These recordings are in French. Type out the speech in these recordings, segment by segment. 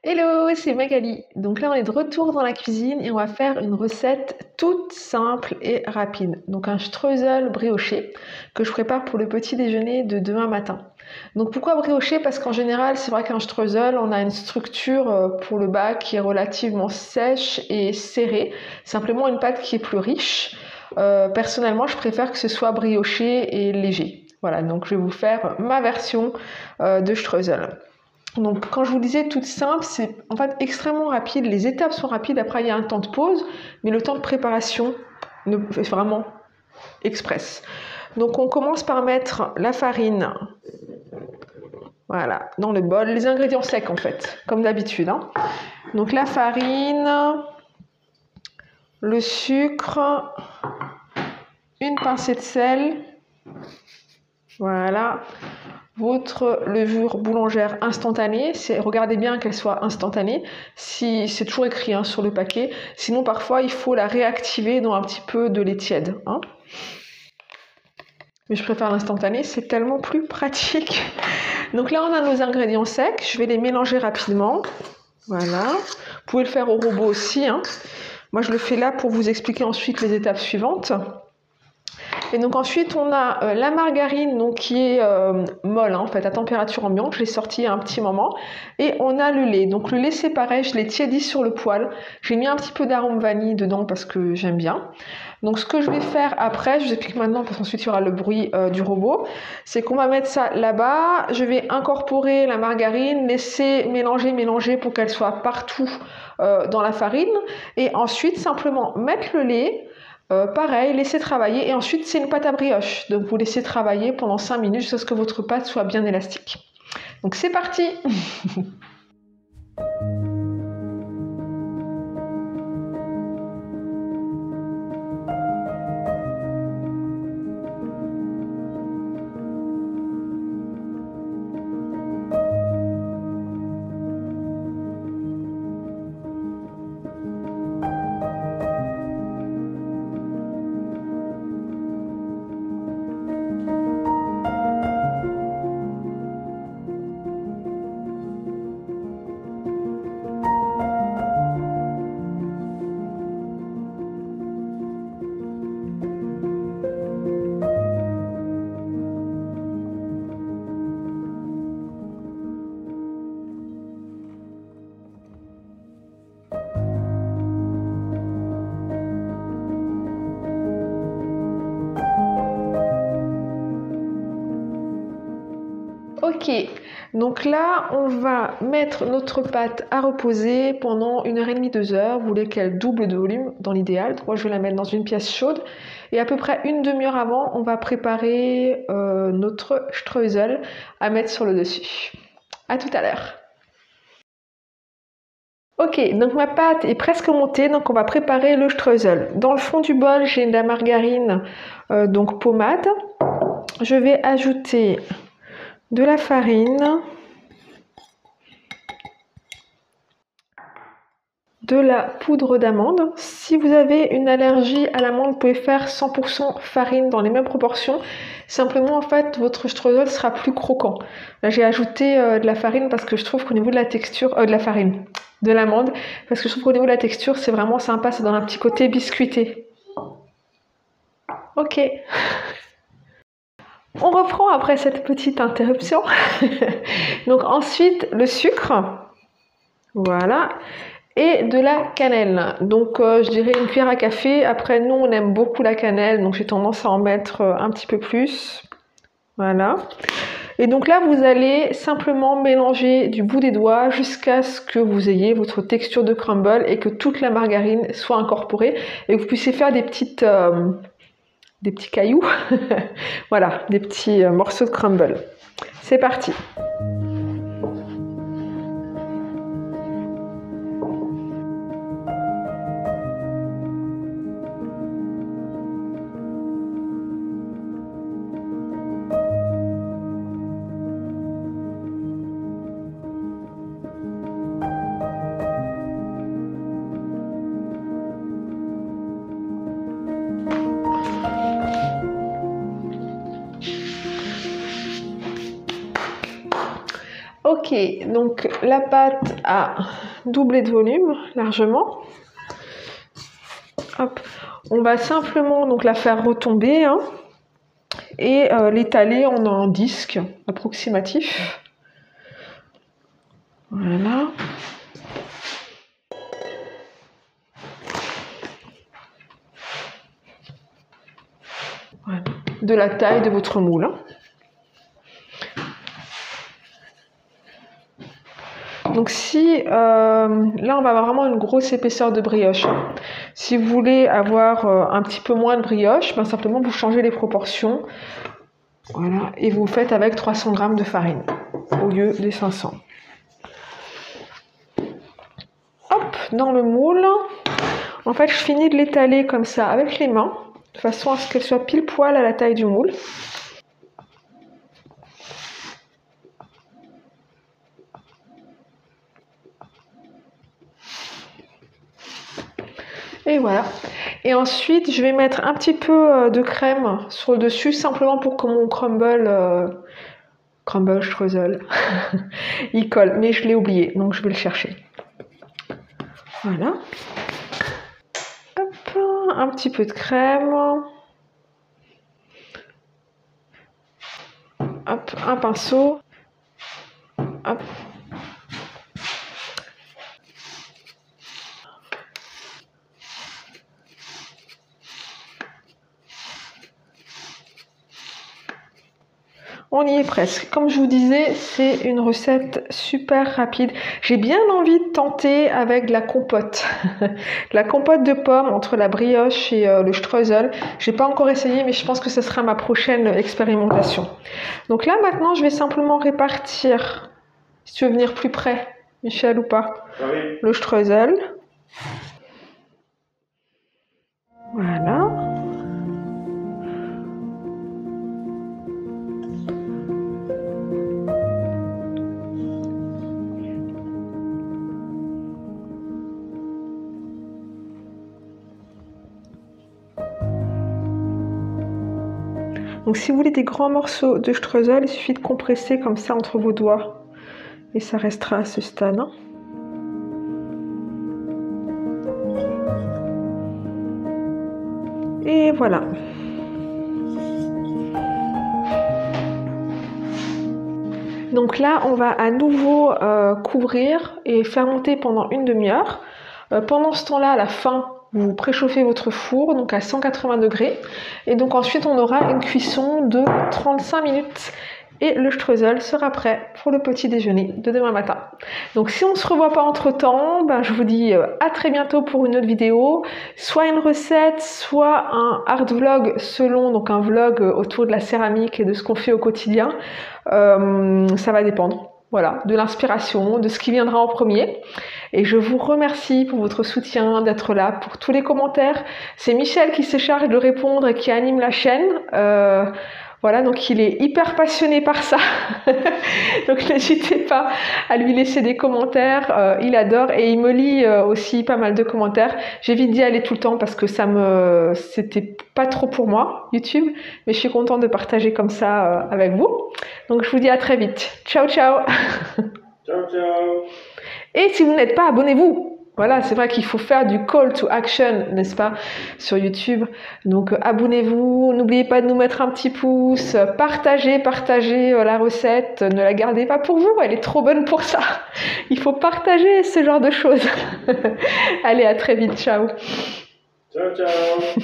Hello, c'est Magali. Donc là, on est de retour dans la cuisine et on va faire une recette toute simple et rapide. Donc un streusel brioché que je prépare pour le petit déjeuner de demain matin. Donc pourquoi brioché? Parce qu'en général, c'est vrai qu'un streusel, on a une structure pour le bas qui est relativement sèche et serrée. Simplement une pâte qui est plus riche. Personnellement, je préfère que ce soit brioché et léger. Voilà, donc je vais vous faire ma version de streusel. Donc quand je vous disais toute simple, c'est en fait extrêmement rapide, les étapes sont rapides, après il y a un temps de pause, mais le temps de préparation est vraiment express. Donc on commence par mettre la farine, voilà, dans le bol, les ingrédients secs en fait, comme d'habitude. Donc la farine, le sucre, une pincée de sel, voilà. Votre levure boulangère instantanée, regardez bien qu'elle soit instantanée, si c'est toujours écrit sur le paquet, sinon parfois il faut la réactiver dans un petit peu de lait tiède. Mais je préfère l'instantané, c'est tellement plus pratique. Donc là on a nos ingrédients secs, je vais les mélanger rapidement. Voilà, vous pouvez le faire au robot aussi. Moi je le fais là pour vous expliquer ensuite les étapes suivantes. Et donc ensuite on a la margarine donc, qui est molle en fait à température ambiante, je l'ai sortie il y a un petit moment. Et on a le lait, donc le lait c'est pareil, je l'ai tiédi sur le poêle, j'ai mis un petit peu d'arôme vanille dedans parce que j'aime bien. Donc ce que je vais faire après, je vous explique maintenant parce qu'ensuite il y aura le bruit du robot, c'est qu'on va mettre ça là-bas, je vais incorporer la margarine, laisser mélanger pour qu'elle soit partout dans la farine et ensuite simplement mettre le lait. Pareil, laissez travailler et ensuite c'est une pâte à brioche. Donc vous laissez travailler pendant 5 minutes jusqu'à ce que votre pâte soit bien élastique. Donc c'est parti. Ok, donc là on va mettre notre pâte à reposer pendant 1h30, 2h. Vous voulez qu'elle double de volume dans l'idéal. Donc moi je vais la mettre dans une pièce chaude. Et à peu près une demi-heure avant, on va préparer notre streusel à mettre sur le dessus. À tout à l'heure. Ok, donc ma pâte est presque montée, donc on va préparer le streusel. Dans le fond du bol, j'ai de la margarine, donc pommade. Je vais ajouter de la farine, de la poudre d'amande. Si vous avez une allergie à l'amande, vous pouvez faire 100% farine dans les mêmes proportions. Simplement, en fait, votre streusel sera plus croquant. Là, j'ai ajouté de la farine parce que je trouve qu'au niveau de la texture, de l'amande, parce que je trouve qu'au niveau de la texture, c'est vraiment sympa, ça donne un petit côté biscuité. Ok. On reprend après cette petite interruption. Donc ensuite, le sucre. Voilà. Et de la cannelle. Donc je dirais une cuillère à café. Après, nous, on aime beaucoup la cannelle, donc j'ai tendance à en mettre un petit peu plus. Voilà. Et donc là, vous allez simplement mélanger du bout des doigts jusqu'à ce que vous ayez votre texture de crumble et que toute la margarine soit incorporée et que vous puissiez faire des petits cailloux. Voilà, des petits morceaux de crumble. C'est parti. Ok, donc la pâte a doublé de volume largement. Hop. On va simplement donc la faire retomber hein, et l'étaler en un disque approximatif. Voilà. Voilà. De la taille de votre moule. Hein. Donc si, là on va avoir vraiment une grosse épaisseur de brioche. Si vous voulez avoir un petit peu moins de brioche, ben simplement vous changez les proportions. Voilà, et vous faites avec 300 g de farine au lieu des 500. Hop, dans le moule. En fait, je finis de l'étaler comme ça avec les mains, de façon à ce qu'elle soit pile poil à la taille du moule. Et voilà. Et ensuite, je vais mettre un petit peu de crème sur le dessus, simplement pour que mon crumble streusel, il colle. Mais je l'ai oublié, donc je vais le chercher. Voilà. Hop, un petit peu de crème. Hop, un pinceau. Hop. On y est presque. Comme je vous disais, c'est une recette super rapide. J'ai bien envie de tenter avec de la compote. La compote de pommes entre la brioche et le streusel. Je n'ai pas encore essayé, mais je pense que ce sera ma prochaine expérimentation. Donc là, maintenant, je vais simplement répartir, si tu veux venir plus près, Michel, ou pas, oui. Le streusel. Voilà. Donc si vous voulez des grands morceaux de streusel, il suffit de compresser comme ça entre vos doigts. Et ça restera à ce stade. Hein. Et voilà. Donc là, on va à nouveau couvrir et faire monter pendant une demi-heure. Pendant ce temps-là, à la fin, vous préchauffez votre four, donc à 180 degrés. Et donc ensuite, on aura une cuisson de 35 minutes. Et le streusel sera prêt pour le petit déjeuner de demain matin. Donc si on ne se revoit pas entre temps, ben, je vous dis à très bientôt pour une autre vidéo. Soit une recette, soit un art vlog selon, donc un vlog autour de la céramique et de ce qu'on fait au quotidien. Ça va dépendre. Voilà, de l'inspiration, de ce qui viendra en premier. Et je vous remercie pour votre soutien, d'être là, pour tous les commentaires. C'est Michel qui se charge de répondre et qui anime la chaîne. Voilà, donc il est hyper passionné par ça. Donc n'hésitez pas à lui laisser des commentaires. Il adore et il me lit aussi pas mal de commentaires. J'évite d'y aller tout le temps parce que c'était pas trop pour moi, YouTube. Mais je suis contente de partager comme ça avec vous. Donc je vous dis à très vite. Ciao, ciao. Ciao, ciao. Et si vous n'êtes pas, abonnez-vous. Voilà, c'est vrai qu'il faut faire du call to action, n'est-ce pas, sur YouTube. Donc abonnez-vous, n'oubliez pas de nous mettre un petit pouce, partagez la recette, ne la gardez pas pour vous, elle est trop bonne pour ça. Il faut partager ce genre de choses. Allez, à très vite, ciao. Ciao, ciao.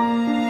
Ciao.